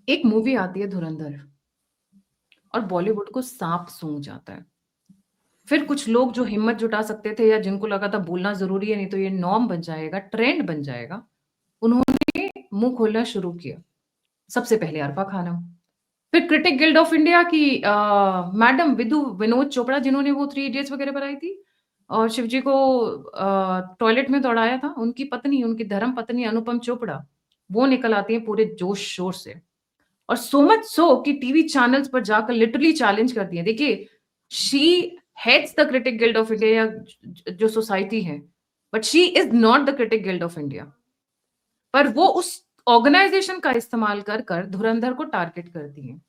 एक मूवी आती है धुरंधर और बॉलीवुड को सांप सूंघ जाता है। फिर कुछ लोग जो हिम्मत जुटा सकते थे या जिनको लगा था बोलना ज़रूरी है, नहीं तो ये नॉर्म बन जाएगा, ट्रेंड बन जाएगा, उन्होंने मुँह खोलना शुरू किया। सबसे पहले अरफा खानम, फिर क्रिटिक गिल्ड ऑफ इंडिया की मैडम विदु विनोद चोपड़ा जिन्होंने वो थ्री इडियट्स वगैरह बनाई थी और शिव जी को टॉयलेट में दौड़ाया था, उनकी पत्नी, उनकी धर्म पत्नी अनुपम चोपड़ा, वो निकल आती हैं पूरे जोश-शोर से। और सो मच सो कि टीवी चैनल्स पर जाकर लिटरली चैलेंज करती हैं। देखिए, she heads the critic guild of India या जो सोसाइटी है, but she is not the critic guild of India. पर वो उस ऑर्गनाइज़ेशन का इस्तेमाल कर धुरंधर को टारगेट करती हैं।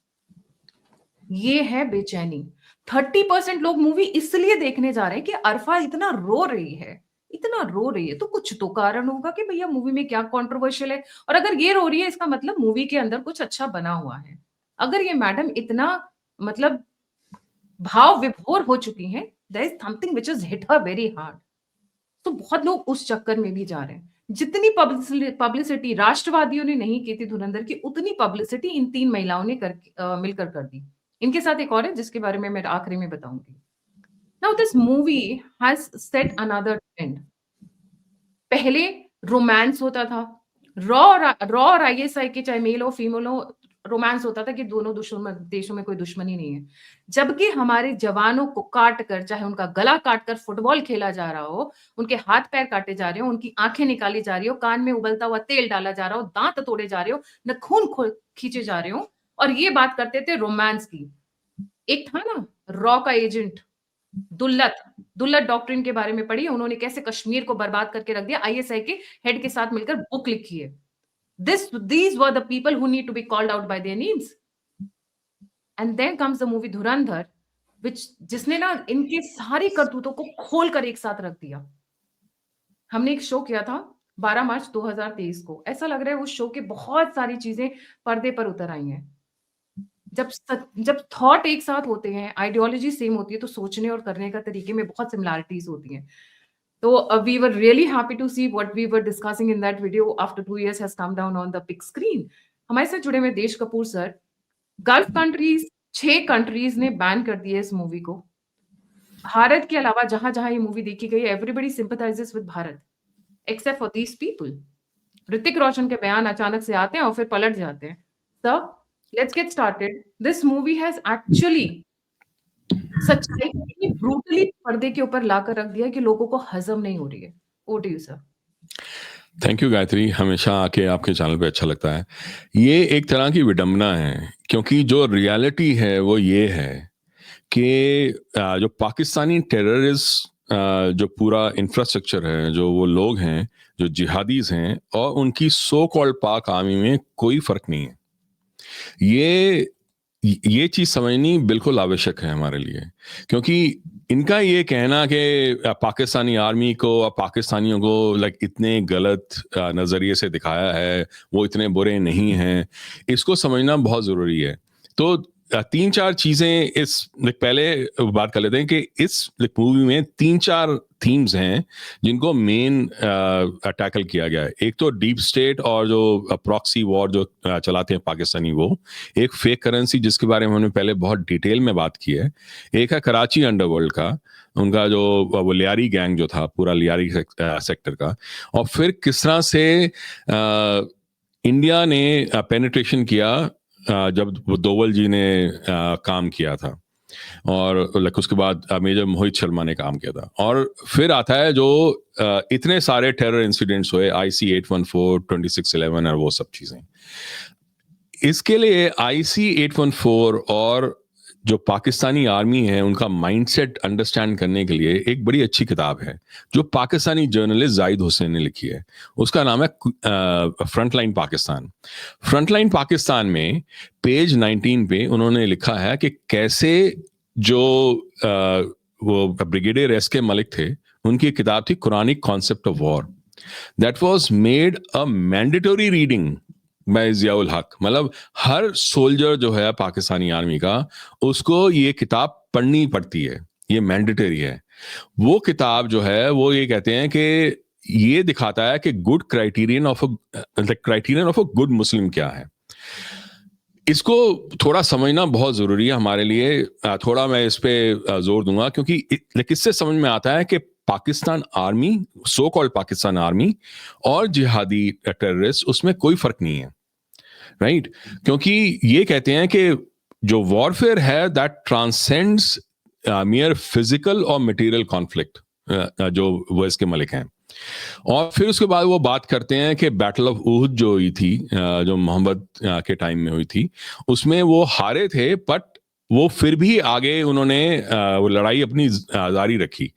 ये है बेचैनी। 30% लोग मूवी इसलिए देखने जा रहे हैं कि अरफा इतना रो रही है, तो कुछ तो कारण होगा कि भैया मूवी में क्या कंट्रोवर्शियल है और अगर ये रो रही है इसका मतलब मूवी के अंदर कुछ अच्छा बना हुआ है। अगर ये मैडम इतना मतलब भाव विभोर हो चुकी हैं, there is something which has hit her very hard. तो बहुत लोग उस चक्कर में भी जा रहे हैं। जितनी पब्लिसिटी राष्ट्रवादियों ने नहीं की थी धुरंधर की, उतनी पब्लिसिटी इन 3 महिलाओं ने मिलकर कर दी। इनके साथ एक और है जिसके बारे में मैं आखिरी में बताऊँगी। Now this movie has set another trend. पहले रोमांस होता था। रॉ और आईएसआई के चाहे मेल हो फीमेल हो, रोमांस होता था कि दोनों देशों में कोई दुश्मनी नहीं है। जबकि हमारे जवानों को काट कर, चाहे उनका गला काट कर फुटबॉल खेला जा रहा हो, उनके हाथ-पैर काटे जा रहे हो, उनकी आँखें निकाली जा रही हो, कान में उबलता हुआ तेल डाला जा रहा हो, दाँत तोड़े जा रहे हो, नाखून खींचे जा रहे हो और ये बात करते थे रोमांस की। एक था ना रॉ का एजेंट दुल्लत, दुल्लत डॉक्ट्रिन के बारे में पढ़िए, उन्होंने कैसे कश्मीर को बर्बाद करके रख दिया, आईएसआई के हेड के साथ मिलकर बुक लिखी है। These were the people who need to be called out by their names. And then comes the movie धुरंधर, जिसने ना इनके सारी करतूतों को खोल कर एक साथ रख दिया। हमने एक शो किया था 12 मार्च 2023 को। ऐसा लग रहा है उस शो के बहुत सारी चीज़ें पर्दे पर उतर आई हैं। जब थॉट एक साथ होते हैं, आइडियोलॉजी सेम होती है, तो सोचने और करने का तरीके में बहुत सिमिलैरिटीज़ होती हैं। So we were really happy to see what we were discussing in that video after 2 years has come down on the big screen. हमारे साथ जुड़े हुए देश Kapoor sir, gulf countries 6 countries ने बैन कर दिया इस मूवी को। भारत के अलावा जहां-जहां ये मूवी देखी गई, everybody sympathizes with Bharat except for these people. Hrithik Roshan के बयान अचानक से आते हैं और फिर पलट जाते हैं। Sir, let's get started. This movie has actually सच्चाई को इतनी ब्रूटली पर्दे के ऊपर लाकर रख दिया है कि लोगों को हज़म नहीं हो रही है। Over to you sir. Thank you Gayatri, हमेशा आके आपके चैनल पे अच्छा लगता है। ये एक तरह की विडंबना है, क्योंकि जो रियलिटी है वो ये है कि जो पाकिस्तानी टेररिस्ट जो पूरा इंफ्रास्ट्रक्चर है, जो वो लोग हैं, जो जिहादीज हैं, और उनकी सो कॉल्ड पाक आर्मी में कोई फर्क नहीं है। ये चीज समझनी बिल्कुल आवश्यक है हमारे लिए, क्योंकि इनका ये कहना कि पाकिस्तानी आर्मी को और पाकिस्तानियों को लाइक इतने गलत नज़रिए से दिखाया है, वो इतने बुरे नहीं हैं, इसको समझना बहुत ज़रूरी है। तो 3-4 चीज़ें इस पहले बात कर लेते हैं कि इस मूवी में 3-4 थीम्स हैं जिनको मेन टैकल किया गया है। एक तो डीप स्टेट और जो प्रॉक्सी वॉर जो चलाते हैं पाकिस्तानी, वो एक फेक करेंसी जिसके बारे में हमने पहले बहुत डिटेल में बात की है। एक है कराची अंडरवर्ल्ड का, उनका जो वो लियारी गैंग जो था, पूरा लियारी सेक्टर का, और फिर किस तरह से इंडिया ने पेनिट्रेशन किया जब दोवल जी ने काम किया था, और उसके बाद मेजर मोहित शर्मा ने काम किया था। और फिर आता है जो इतने सारे टेरर इंसिडेंट्स हुए, IC 814, 2611 और वो सब चीजें। इसके लिए IC 814 और जो पाकिस्तानी आर्मी है उनका माइंडसेट अंडरस्टैंड करने के लिए एक बड़ी अच्छी किताब है जो पाकिस्तानी जर्नलिस्ट जाहिद हुसैन ने लिखी है। उसका नाम है फ्रंटलाइन पाकिस्तान। फ्रंटलाइन पाकिस्तान में पेज 19 पे उन्होंने लिखा है कि कैसे जो वो ब्रिगेडियर SK मलिक थे, उनकी किताब थी Quranic concept of war, that was made a mandatory reading by Ziaul हक। मतलब हर सोल्जर जो है पाकिस्तानी आर्मी का, उसको ये किताब पढ़नी पड़ती है, ये मैंडेटरी है। वो किताब जो है वो ये कहते हैं कि ये दिखाता है कि good criterion of a good Muslim क्या है। इसको थोड़ा समझना बहुत जरूरी है हमारे लिए। थोड़ा मैं इस पे जोर दूंगा, क्योंकि इससे समझ में आता है कि Pakistan army, so called Pakistan army और जिहादी टेररिस्ट, उसमें कोई फर्क नहीं है, राइट? क्योंकि ये कहते हैं कि जो वॉरफेयर है दैट ट्रांसेंड्स मियर फिजिकल और मटेरियल कॉन्फ्लिक्ट, जो वो इसके मलिक हैं। और फिर उसके बाद वो बात करते हैं कि बैटल ऑफ उहुद जो हुई थी, जो मोहम्मद के टाइम में हुई थी, उसमें वो हारे थे, बट वो फिर भी आगे उन्होंने वो लड़ाई अपनी जारी रखी।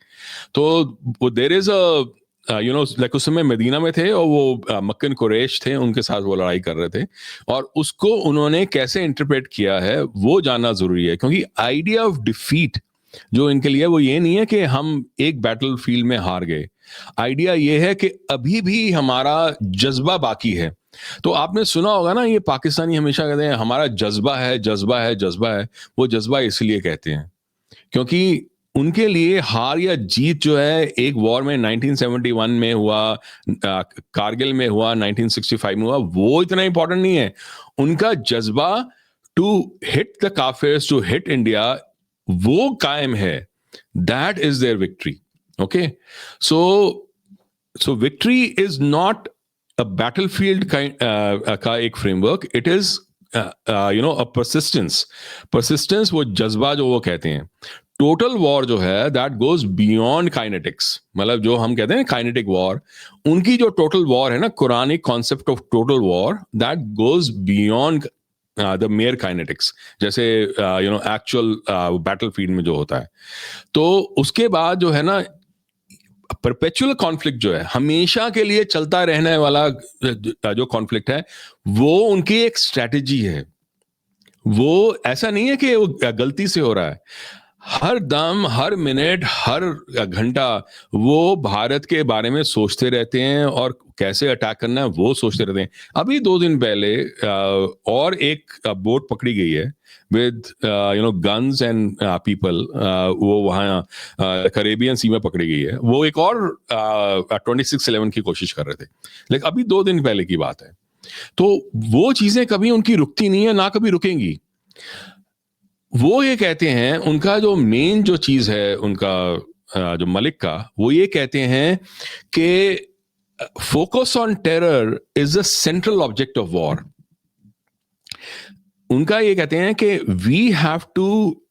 तो वो देयर इज अ लाइक उस समय मदीना में थे और वो मक्कन कुरैश थे, उनके साथ वो लड़ाई कर रहे थे, और उसको उन्होंने कैसे इंटरप्रेट किया है वो जानना जरूरी है। क्योंकि आइडिया ऑफ डिफीट जो इनके लिए, वो ये नहीं है कि हम एक बैटल फील्ड में हार गए। आइडिया ये है कि अभी भी हमारा जज्बा बाकी है। तो आपने सुना होगा ना, ये पाकिस्तानी हमेशा कहते हैं हमारा जज्बा है, जज्बा है, जज्बा है। वो जज्बा इसलिए कहते हैं क्योंकि उनके लिए हार या जीत जो है, एक वॉर में 1971 में हुआ, कारगिल में हुआ, 1965 में हुआ, वो इतना इंपॉर्टेंट नहीं है। उनका जज्बा टू हिट द काफिर्स, टू हिट इंडिया, वो कायम है। That is their victory. Okay, so victory is not a battlefield का एक framework, it is a persistence, वो जज्बा जो वो कहते हैं। टोटल वॉर जो है दैट गोज बियॉन्ड काइनेटिक्स, मतलब जो हम कहते हैं काइनेटिक वॉर, उनकी जो टोटल वॉर है ना, Quranic concept of total war, that goes beyond the mayor kinetics, जैसे एक्चुअल बैटलफील्ड में जो होता है। तो उसके बाद जो है ना, परपेचुअल कॉन्फ्लिक्ट जो है, हमेशा के लिए चलता रहने वाला जो कॉन्फ्लिक्ट है, वो उनकी एक स्ट्रेटेजी है। वो ऐसा नहीं है कि वो गलती से हो रहा है। हर दम, हर मिनट, हर घंटा वो भारत के बारे में सोचते रहते हैं और कैसे अटैक करना है वो सोचते रहते हैं। अभी 2 दिन पहले और एक बोट पकड़ी गई है विद गन्स एंड पीपल, वो वहाँ करेबियन सी में पकड़ी गई है। वो एक और 2611 की कोशिश कर रहे थे, लेकिन अभी 2 दिन पहले की बात है। तो वो चीजें कभी उनकी रुकती नहीं है, ना कभी रुकेंगी। वो ये कहते हैं, उनका जो मेन जो चीज है उनका, जो मलिक का, वो ये कहते हैं कि focus on terror is the central object of war. उनका ये कहते हैं कि we have to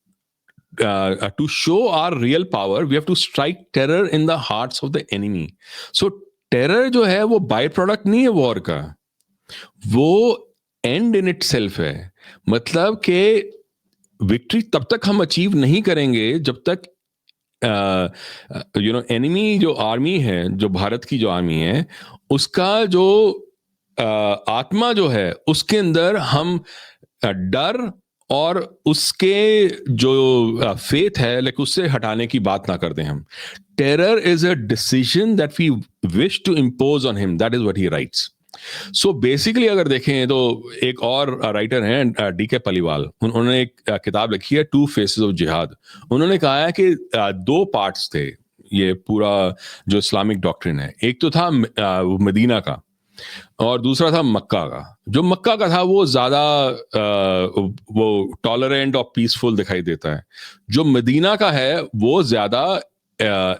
show our real power, we have to strike terror in the hearts of the enemy. So terror जो है वो बाय प्रोडक्ट नहीं है वॉर का, वो एंड इन इट सेल्फ है। मतलब कि विक्ट्री तब तक हम अचीव नहीं करेंगे जब तक एनिमी जो आर्मी है, जो भारत की जो आर्मी है, उसका जो आत्मा जो है, उसके अंदर हम डर और उसके जो फेथ है, लाइक उससे हटाने की बात ना कर दें हम। Terror is a decision that we wish to impose on him, that is what he writes. So basically अगर देखें तो एक और राइटर हैं डीके पलीवाल, उन्होंने एक किताब लिखी है, 2 फेसेस ऑफ जिहाद। उन्होंने कहा है कि 2 पार्ट्स थे ये पूरा जो इस्लामिक डॉक्ट्रिन है। एक तो था मदीना का, और दूसरा था मक्का का। जो मक्का का था वो ज्यादा वो टॉलरेंट और पीसफुल दिखाई देता है। जो मदीना का है वो ज्यादा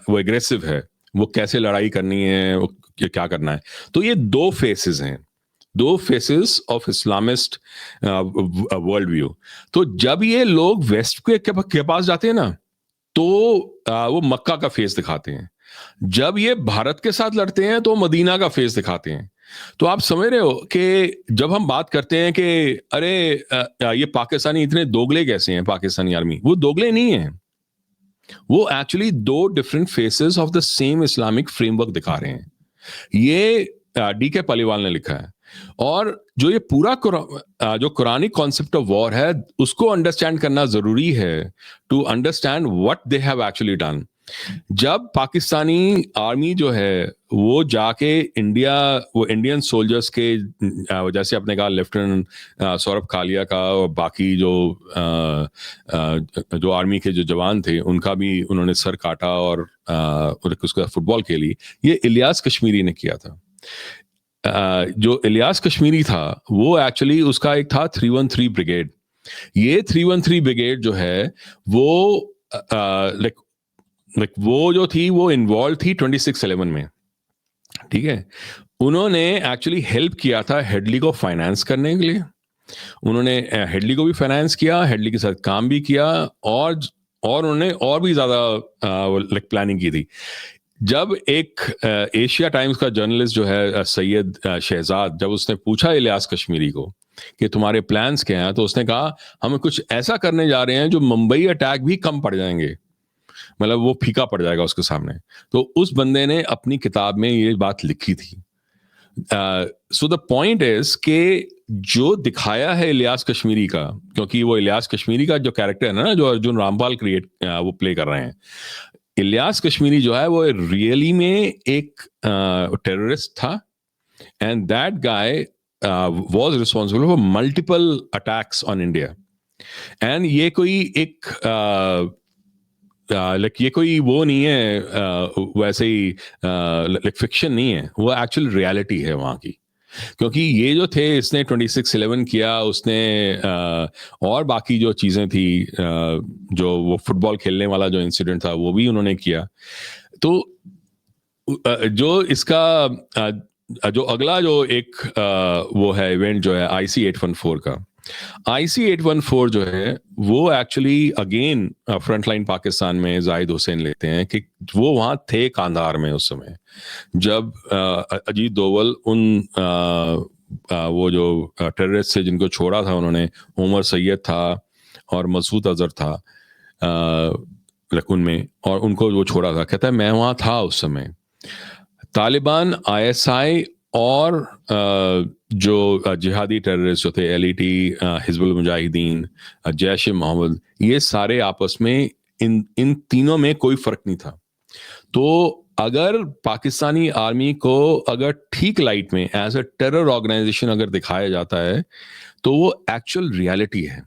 वो एग्रेसिव है, वो कैसे लड़ाई करनी है, वो क्या करना है। तो ये 2 फेसेस हैं, 2 faces of Islamist world view. तो जब ये लोग वेस्ट के पास जाते हैं ना, तो वो मक्का का फेस दिखाते हैं। जब ये भारत के साथ लड़ते हैं तो मदीना का फेस दिखाते हैं। तो आप समझ रहे हो कि जब हम बात करते हैं कि अरे ये पाकिस्तानी इतने दोगले कैसे हैं, पाकिस्तानी आर्मी, वो दोगले नहीं है, वो actually 2 different phases of the same Islamic framework दिखा रहे हैं। ये डीके पलीवाल ने लिखा है। और जो ये पूरा जो कुरानिक कॉन्सेप्ट ऑफ वॉर है, उसको अंडरस्टैंड करना जरूरी है to understand what they have actually done. जब पाकिस्तानी आर्मी जो है वो जाके इंडिया, वो इंडियन सोल्जर्स के, जैसे आपने कहा लेफ्टिनेंट सौरभ कालिया का और बाकी जो आर्मी के जो जवान थे, उनका भी उन्होंने सर काटा और उसका फुटबॉल खेली, ये इलियास कश्मीरी ने किया था। जो इलियास कश्मीरी था वो एक्चुअली उसका एक था 313 ब्रिगेड। ये 313 ब्रिगेड जो है वो लाइक वो जो थी वो इन्वॉल्व थी 2611 में, ठीक है। उन्होंने एक्चुअली हेल्प किया था हेडली को फाइनेंस करने के लिए। उन्होंने हेडली को भी फाइनेंस किया, हेडली के साथ काम भी किया, और उन्होंने और भी ज्यादा लाइक प्लानिंग की थी। जब एक एशिया टाइम्स का जर्नलिस्ट जो है सैयद शहजाद, जब उसने पूछा इलियास कश्मीरी को कि तुम्हारे प्लान्स क्या हैं, तो उसने कहा हम कुछ ऐसा करने जा रहे हैं जो मुंबई अटैक भी कम पड़ जाएंगे, मतलब वो फीका पड़ जाएगा उसके सामने। तो उस बंदे ने अपनी किताब में ये बात लिखी थी। सो द पॉइंट इज के जो दिखाया है इलियास कश्मीरी का, क्योंकि वो इलियास कश्मीरी का जो कैरेक्टर है ना, जो अर्जुन रामपाल वो प्ले कर रहे हैं, इलियास कश्मीरी जो है वो रियली में एक टेररिस्ट था, and that guy was responsible for multiple attacks on India. And ये कोई एक लाइक ये कोई वो नहीं है वैसे ही लाइक फिक्शन नहीं है, वो एक्चुअल रियलिटी है वहाँ की। क्योंकि ये जो थे, इसने 2611 किया, उसने और बाकी जो चीज़ें थी, जो वो फुटबॉल खेलने वाला जो इंसिडेंट था वो भी उन्होंने किया। तो जो इसका जो अगला जो एक वो है इवेंट जो है IC-814 का, IC-814 जो है वो एक्चुअली अगेन फ्रंटलाइन पाकिस्तान में जाहिद हुसैन लेते हैं कि वो वहाँ थे कांधार में उस समय, जब अजीत दोवल उन वो जो टेररिस्ट से जिनको छोड़ा था उन्होंने, उमर सैयद था और मसूद अजहर था लखनऊ में, और उनको वो छोड़ा था। कहता है मैं वहाँ था उस समय। तालिबान, ISI और जो जिहादी टेररिस्ट जो थे, LET, हिजबुल मुजाहिदीन, जैश ए मोहम्मद, ये सारे आपस में इन तीनों में कोई फर्क नहीं था। तो अगर पाकिस्तानी आर्मी को अगर ठीक लाइट में एज अ टेरर ऑर्गेनाइजेशन अगर दिखाया जाता है, तो वो एक्चुअल रियलिटी है।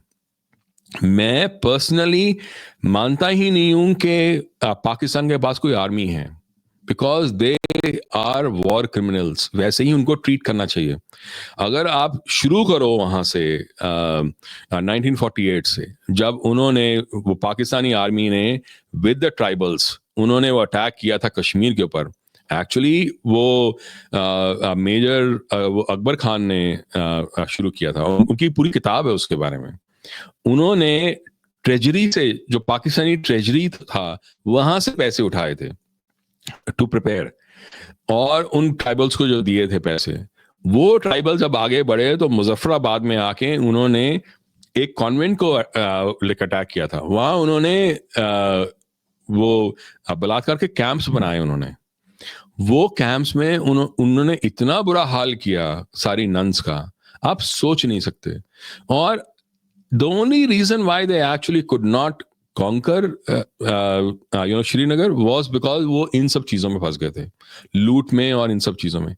मैं पर्सनली मानता ही नहीं हूं कि पाकिस्तान के पास कोई आर्मी है, because they are war criminals. वैसे ही उनको ट्रीट करना चाहिए। अगर आप शुरू करो वहां से 1948 से, जब उन्होंने वो पाकिस्तानी आर्मी ने विद द ट्राइबल्स उन्होंने वो अटैक किया था कश्मीर के ऊपर। एक्चुअली वो मेजर वो अकबर खान ने शुरू किया था, उनकी पूरी किताब है उसके बारे में। उन्होंने ट्रेजरी से, जो पाकिस्तानी ट्रेजरी था, वहां से पैसे उठाए थे टू प्रिपेयर, और उन ट्राइबल्स को जो दिए थे पैसे, वो ट्राइबल जब आगे बढ़े तो मुजफ्फराबाद में आके उन्होंने एक कॉन्वेंट को अटैक किया था। वहां उन्होंने वो बलात्कार के कैंप्स बनाए। उन्होंने वो कैंप्स में उन्होंने इतना बुरा हाल किया सारी नन्स का, आप सोच नहीं सकते। और the only reason why they actually could not conquer Srinagar was because वो इन सब चीजों में फंस गए थे, लूट में और इन सब चीजों में।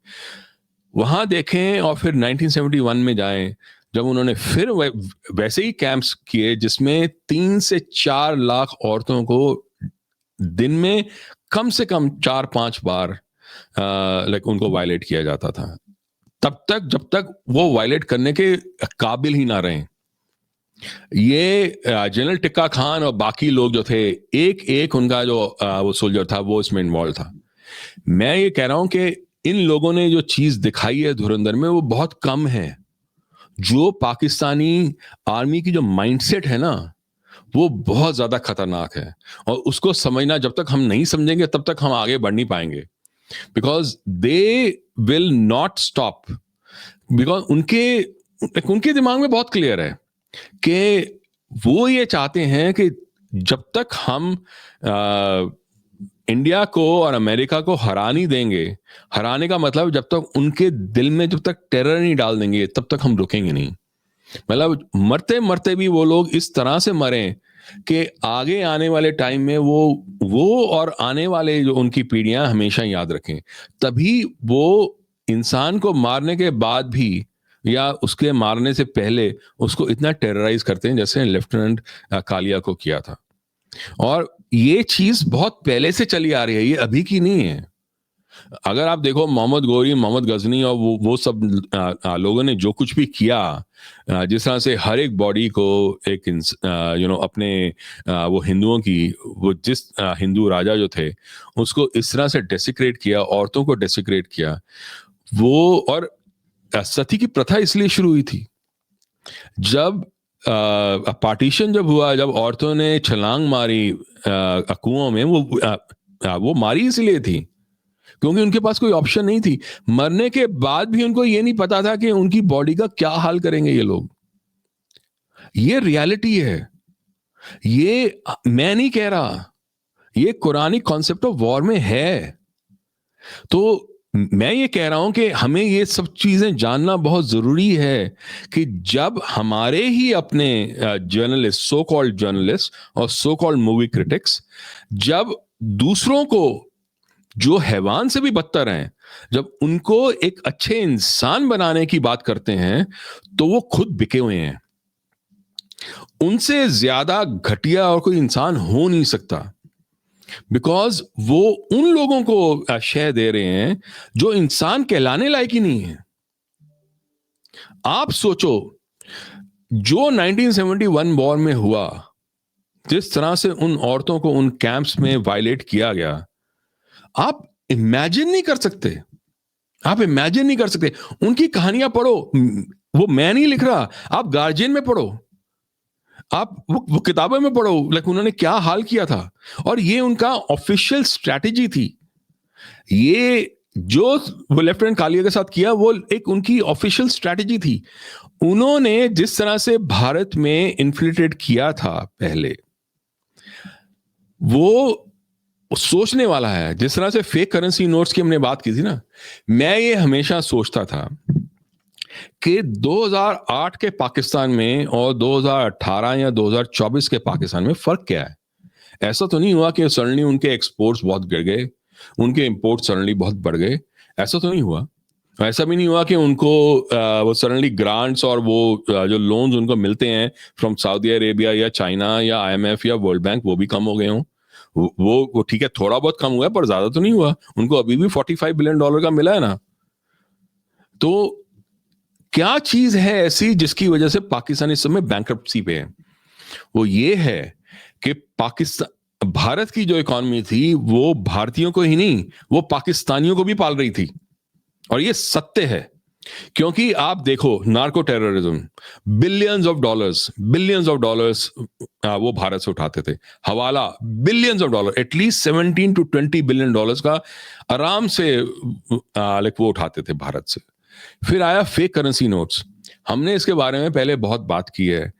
वहां देखें और फिर 1971 में जाएं, जब उन्होंने फिर वैसे ही कैंप्स किए जिसमें 3 से 4 लाख औरतों को दिन में कम से कम 4-5 बार लाइक उनको वायलेट किया जाता था, तब तक जब तक वो वायलेट करने के काबिल ही ना रहे। ये जनरल टिक्का खान और बाकी लोग जो थे, एक एक उनका जो वो सोल्जर था वो इसमें इन्वॉल्व था। मैं ये कह रहा हूं कि इन लोगों ने जो चीज दिखाई है धुरंधर में, वो बहुत कम है। जो पाकिस्तानी आर्मी की जो माइंडसेट है ना, वो बहुत ज्यादा खतरनाक है, और उसको समझना, जब तक हम नहीं समझेंगे तब तक हम आगे बढ़ नहीं पाएंगे। Because they will not stop, because उनके दिमाग में बहुत क्लियर है कि वो ये चाहते हैं कि जब तक हम इंडिया को और अमेरिका को हरा नहीं देंगे, हराने का मतलब जब तक उनके दिल में जब तक टेरर नहीं डाल देंगे, तब तक हम रुकेंगे नहीं। मतलब मरते मरते भी वो लोग इस तरह से मरें कि आगे आने वाले टाइम में वो और आने वाले जो उनकी पीढ़ियां हमेशा याद रखें। तभी वो इंसान को मारने के बाद भी या उसके मारने से पहले उसको इतना टेरराइज करते हैं, जैसे लेफ्टिनेंट कालिया को किया था। और ये चीज बहुत पहले से चली आ रही है, ये अभी की नहीं है। अगर आप देखो मोहम्मद गोरी, मोहम्मद गजनी और वो सब लोगों ने जो कुछ भी किया, जिस तरह से हर एक बॉडी को एक अपने वो हिंदुओं की, वो जिस हिंदू राजा जो थे उसको इस तरह से डेसिक्रेट किया, औरतों को डेसिक्रेट किया, वो और सती की प्रथा इसलिए शुरू हुई थी। जब पार्टीशन जब हुआ, जब औरतों ने छलांग मारी कुओं में, वो मारी इसलिए थी क्योंकि उनके पास कोई ऑप्शन नहीं थी। मरने के बाद भी उनको ये नहीं पता था कि उनकी बॉडी का क्या हाल करेंगे ये लोग। ये रियलिटी है, ये मैं नहीं कह रहा, ये कुरानिक कॉन्सेप्ट ऑफ वॉर में है। तो मैं ये कह रहा हूं कि हमें ये सब चीजें जानना बहुत जरूरी है कि जब हमारे ही अपने जर्नलिस्ट, सो कॉल्ड जर्नलिस्ट और सो कॉल्ड मूवी क्रिटिक्स, जब दूसरों को जो हैवान से भी बदतर हैं, जब उनको एक अच्छे इंसान बनाने की बात करते हैं, तो वो खुद बिके हुए हैं। उनसे ज्यादा घटिया और कोई इंसान हो नहीं सकता, बिकॉज वो उन लोगों को शय दे रहे हैं जो इंसान कहलाने लायक ही नहीं है। आप सोचो, जो 1971 वॉर में हुआ, जिस तरह से उन औरतों को उन कैंप्स में वायलेट किया गया, आप इमेजिन नहीं कर सकते, आप इमेजिन नहीं कर सकते। उनकी कहानियां पढ़ो, वो मैं नहीं लिख रहा, आप गार्जियन में पढ़ो, आप वो किताबों में पढ़ो, लाइक उन्होंने क्या हाल किया था। और ये उनका ऑफिशियल स्ट्रैटेजी थी। ये जो वो लेफ्टिनेंट कालिया के साथ किया, वो एक उनकी ऑफिशियल स्ट्रैटेजी थी। उन्होंने जिस तरह से भारत में इन्फिल्ट्रेट किया था पहले, वो सोचने वाला है। जिस तरह से फेक करेंसी नोट्स की हमने बात की थी ना, मैं ये हमेशा सोचता था कि 2008 के पाकिस्तान में और 2018 या 2024 के पाकिस्तान में फर्क क्या है। ऐसा तो नहीं हुआ कि सडनली उनके एक्सपोर्ट्स बहुत गिर गए, उनके इंपोर्ट सडनली बहुत बढ़ गए, ऐसा तो नहीं हुआ। ऐसा भी नहीं हुआ कि उनको वो सडनली ग्रांट्स और वो जो लोन्स उनको मिलते हैं फ्रॉम सऊदी अरेबिया या चाइना या आईएमएफ या वर्ल्ड बैंक, वो भी कम हो गए हों। वो ठीक है, थोड़ा बहुत कम हुआ है, पर ज्यादा तो नहीं हुआ। उनको अभी भी $45 बिलियन का मिला है ना। तो क्या चीज है ऐसी जिसकी वजह से पाकिस्तान इस समय बैंक्रप्सी पे है? वो ये है कि पाकिस्तान, भारत की जो इकॉनमी थी वो भारतीयों को ही नहीं, वो पाकिस्तानियों को भी पाल रही थी। और ये सत्य है, क्योंकि आप देखो narco terrorism, billions of dollars वो भारत से उठाते थे। हवाला billions of dollar, at least 17 to 20 billion dollars का आराम से लाइक वो उठाते थे भारत से। फिर आया फेक करेंसी नोट्स। हमने इसके बारे में पहले बहुत बात की है।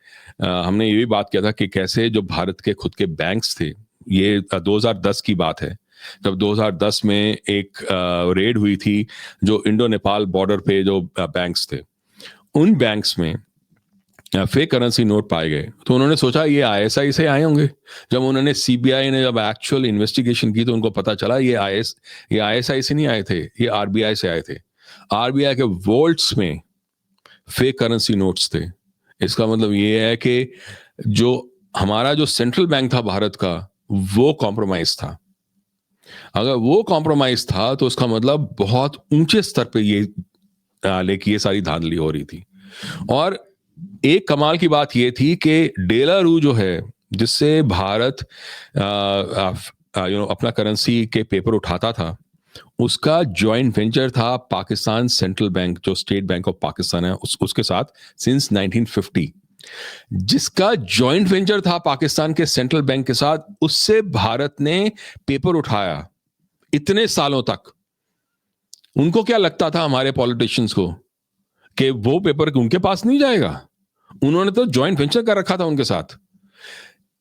हमने ये भी बात किया था कि कैसे जो भारत के खुद के बैंक्स थे, ये 2010 की बात है, जब 2010 में एक रेड हुई थी जो इंडो नेपाल बॉर्डर पे जो बैंक्स थे, उन बैंक्स में फेक करेंसी नोट पाए गए। तो उन्होंने सोचा ये आईएसआई से आए होंगे। जब उन्होंने सीबीआई ने जब एक्चुअल इन्वेस्टिगेशन की तो उनको पता चला ये आईएसआई से नहीं आए थे, ये आरबीआई से आए थे। आरबीआई के वॉल्ट्स में फेक करेंसी नोट्स थे। इसका मतलब ये है कि जो हमारा जो सेंट्रल बैंक था भारत का, वो कॉम्प्रोमाइज था। अगर वो कॉम्प्रोमाइज था तो उसका मतलब बहुत ऊंचे स्तर पे ये लेके ये सारी धांधली हो रही थी। और एक कमाल की बात ये थी कि डेलारू जो है, जिससे भारत अपना करेंसी के पेपर उठाता था, उसका जॉइंट वेंचर था पाकिस्तान सेंट्रल बैंक, जो स्टेट बैंक ऑफ पाकिस्तान है, उसके साथ सिंस 1950। जिसका जॉइंट वेंचर था पाकिस्तान के सेंट्रल बैंक के साथ, उससे भारत ने पेपर उठाया इतने सालों तक। उनको क्या लगता था हमारे पॉलिटिशियंस को कि वो पेपर उनके पास नहीं जाएगा? उन्होंने तो जॉइंट वेंचर कर रखा था उनके साथ।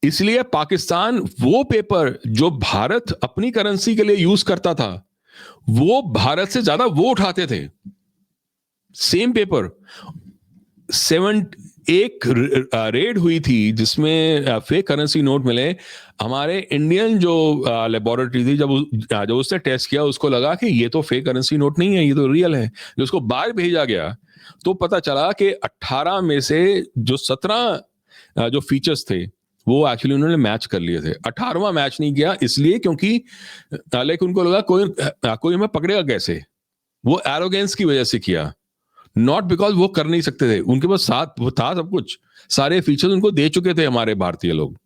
इसलिए पाकिस्तान वो पेपर जो भारत अपनी करेंसी के लिए यूज करता था, वो भारत से ज्यादा वो उठाते थे। Same paper. एक रेड हुई थी जिसमें फेक करेंसी नोट मिले। हमारे इंडियन जो लेबोरेटरी थी, जब उसने टेस्ट किया, उसको लगा कि ये तो फेक करेंसी नोट नहीं है, ये तो रियल है। जो उसको बाहर भेजा गया तो पता चला कि 18 में से जो 17 जो फीचर्स थे वो एक्चुअली उन्होंने मैच कर लिए थे। 18वां मैच नहीं किया इसलिए क्योंकि लाइक उनको लगा कोई हमें पकड़ेगा कैसे। वो एरोगेंस की वजह से किया, नॉट बिकॉज वो कर नहीं सकते थे। उनके पास साथ वो था सब कुछ, सारे फीचर्स उनको दे चुके थे हमारे भारतीय लोग।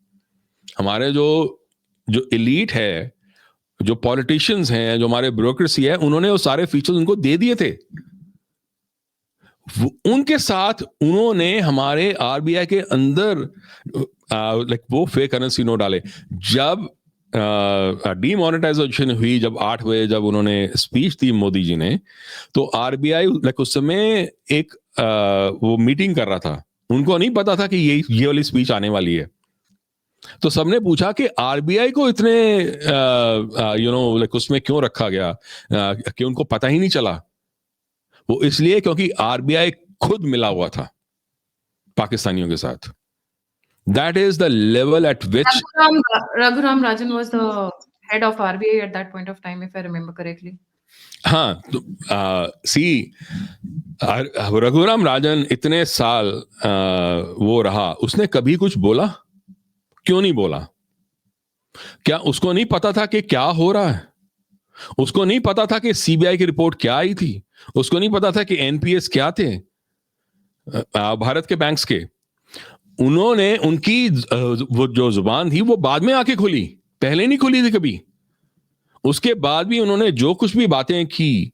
हमारे जो जो एलीट है, जो पॉलिटिशियंस हैं, जो हमारे ब्यूरोक्रेसी है, उन्होंने वो सारे फीचर्स उनको दे दिए थे। उनके साथ उन्होंने हमारे आरबीआई के अंदर लाइक वो फेक करेंसी नोट डाले। जब डीमोनेटाइजेशन हुई, जब 8 बजे जब उन्होंने स्पीच दी मोदी जी ने, तो आरबीआई लाइक उस समय एक वो मीटिंग कर रहा था। उनको नहीं पता था कि ये वाली स्पीच आने वाली है। तो सबने पूछा कि आरबीआई को इतने लाइक उसमें क्यों रखा गया, कि उनको पता ही नहीं चला। वो इसलिए क्योंकि आरबीआई खुद मिला हुआ था पाकिस्तानियों के साथ। That is the level eight which Raghuram Rajan was the head of RBI at that point of time, if I remember correctly. हाँ, तो सी रघुराम राजन इतने साल वो रहा, उसने कभी कुछ बोला? क्यों नहीं बोला? क्या उसको नहीं पता था कि क्या हो रहा है? उसको नहीं पता था कि सीबीआई की रिपोर्ट क्या आई थी? उसको नहीं पता था कि एनपीएस क्या थे भारत के बैंक्स के? उन्होंने उनकी वो जो जुबान थी वो बाद में आके खुली, पहले नहीं खुली थी कभी। उसके बाद भी उन्होंने जो कुछ भी बातें की,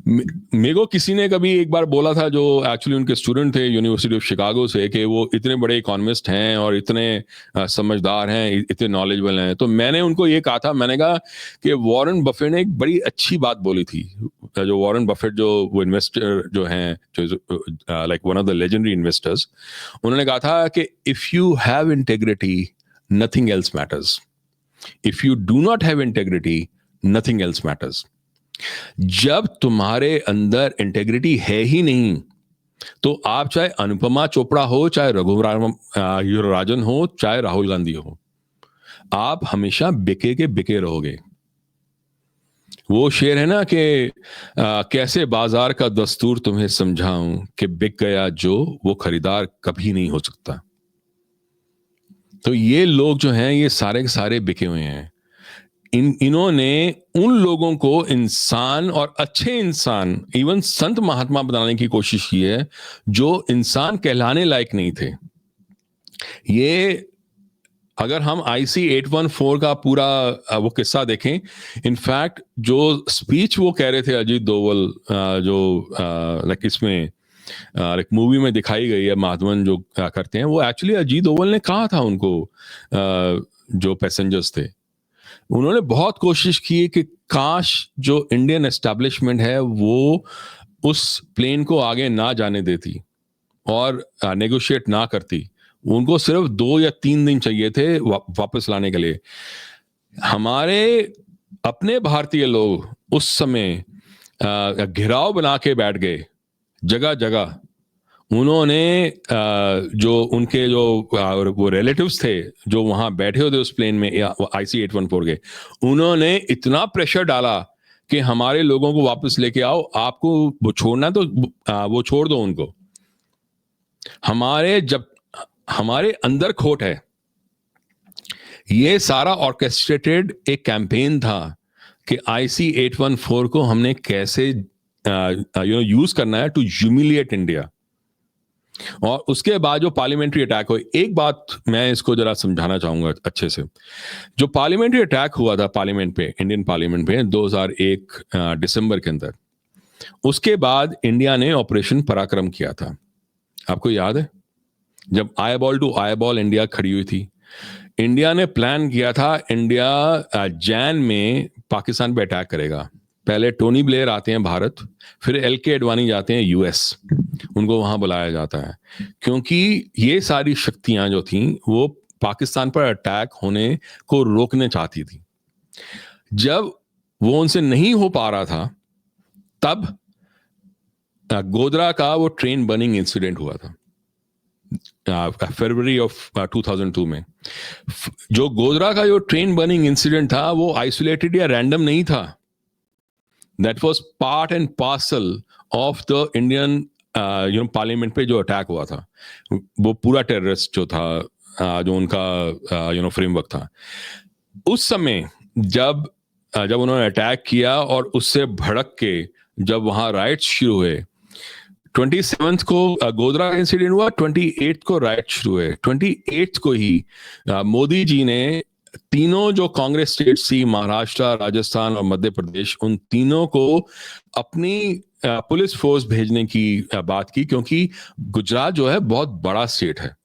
मेरे को किसी ने कभी एक बार बोला था, जो एक्चुअली उनके स्टूडेंट थे यूनिवर्सिटी ऑफ शिकागो से, कि वो इतने बड़े इकोनॉमिस्ट हैं और इतने समझदार हैं, इतने नॉलेजेबल हैं। तो मैंने उनको ये कहा था, मैंने कहा कि वॉरेन बफेट ने एक बड़ी अच्छी बात बोली थी। जो वॉरेन बफेट जो वो इन्वेस्टर जो हैं, जो like one of the legendary investors, उन्होंने कहा था कि if you have integrity nothing else matters, if you do not have integrity nothing else matters. जब तुम्हारे अंदर इंटेग्रिटी है ही नहीं, तो आप चाहे अनुपमा चोपड़ा हो, चाहे रघुराम राजन हो, चाहे राहुल गांधी हो, आप हमेशा बिके के बिके रहोगे। वो शेर है ना कि कैसे बाजार का दस्तूर तुम्हें समझाऊं कि बिक गया जो वो खरीदार कभी नहीं हो सकता। तो ये लोग जो हैं, ये सारे के सारे बिके हुए हैं। इन्होंने उन लोगों को इंसान और अच्छे इंसान, इवन संत महात्मा बनाने की कोशिश की है, जो इंसान कहलाने लायक नहीं थे। ये अगर हम IC 814 का पूरा वो किस्सा देखें, इनफैक्ट जो स्पीच वो कह रहे थे अजीत डोवल, जो लाइक इसमें लाइक मूवी में दिखाई गई है, माधवन जो करते हैं, वो एक्चुअली अजीत डोवल ने कहा था उनको, जो पैसेंजर्स थे। उन्होंने बहुत कोशिश की कि काश जो इंडियन एस्टैब्लिशमेंट है वो उस प्लेन को आगे ना जाने देती और नेगोशिएट ना करती। उनको सिर्फ 2 या 3 दिन चाहिए थे वापस लाने के लिए। हमारे अपने भारतीय लोग उस समय घेराव बना के बैठ गए जगह जगह। उन्होंने जो उनके जो वो रिलेटिव्स थे जो वहां बैठे होते उस प्लेन में IC 814 के, उन्होंने इतना प्रेशर डाला कि हमारे लोगों को वापस लेके आओ, आपको वो छोड़ना तो वो छोड़ दो उनको। हमारे अंदर खोट है। ये सारा ऑर्केस्ट्रेटेड एक कैंपेन था कि IC 814 को हमने कैसे यूज करना है टू ह्यूमिलिएट इंडिया। और उसके बाद जो पार्लियामेंट्री अटैक हुआ, एक बात मैं इसको जरा समझाना चाहूंगा अच्छे से। जो पार्लियामेंट्री अटैक हुआ था पार्लियामेंट पे, इंडियन पार्लियामेंट पे 2001 दिसंबर के अंदर, उसके बाद इंडिया ने ऑपरेशन पराक्रम किया था। आपको याद है, जब आईबॉल टू आईबॉल इंडिया खड़ी हुई थी, इंडिया ने प्लान किया था, इंडिया जैन में पाकिस्तान पे अटैक करेगा। पहले टोनी ब्लेयर आते हैं भारत, फिर LK अडवाणी जाते हैं US, उनको वहां बुलाया जाता है, क्योंकि ये सारी शक्तियां जो थी वो पाकिस्तान पर अटैक होने को रोकने चाहती थी। जब वो उनसे नहीं हो पा रहा था, तब गोधरा का वो ट्रेन बर्निंग इंसिडेंट हुआ था फरवरी ऑफ 2002 में। जो गोधरा का जो ट्रेन बर्निंग इंसिडेंट था वो आइसोलेटेड या रैंडम नहीं था। That was part and parcel of the Indian parliament पे जो अटैक हुआ था। वो पूरा टेररिस्ट जो था जो उनका फ्रेमवर्क था। उस समय जब उन्होंने अटैक किया और उससे भड़क के जब वहां राइट्स शुरू हुए, 27 को गोधरा इंसिडेंट हुआ, 28 को राइट शुरू हुए। 28 को ही मोदी जी ने तीनों जो कांग्रेस स्टेट्स थी, महाराष्ट्र, राजस्थान और मध्य प्रदेश, उन तीनों को अपनी पुलिस फोर्स भेजने की बात की, क्योंकि गुजरात जो है बहुत बड़ा स्टेट है।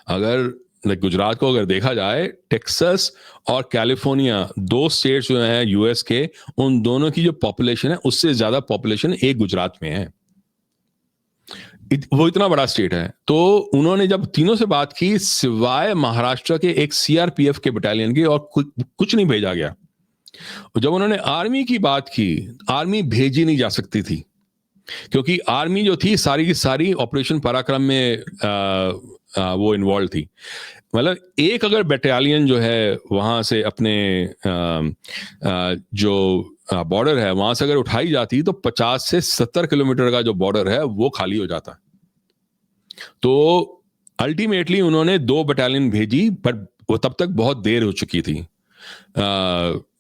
अगर गुजरात को अगर देखा जाए, टेक्सास और कैलिफोर्निया, दो स्टेट्स जो हैं यूएस के, उन दोनों की जो पॉपुलेशन है उससे ज्यादा पॉपुलेशन एक गुजरात में है। वो इतना बड़ा स्टेट है। तो उन्होंने जब तीनों से बात की, सिवाय महाराष्ट्र के एक सीआरपीएफ के बटालियन की, और कुछ नहीं भेजा गया। जब उन्होंने आर्मी की बात की, आर्मी भेजी नहीं जा सकती थी, क्योंकि आर्मी जो थी सारी की सारी ऑपरेशन पराक्रम में वो इन्वॉल्व थी। मतलब एक अगर बटालियन जो है वहां से अपने जो बॉर्डर है वहां से अगर उठाई जाती, तो 50 से 70 किलोमीटर का जो बॉर्डर है वो खाली हो जाता। तो अल्टीमेटली उन्होंने 2 बटालियन भेजी, पर वो तब तक बहुत देर हो चुकी थी।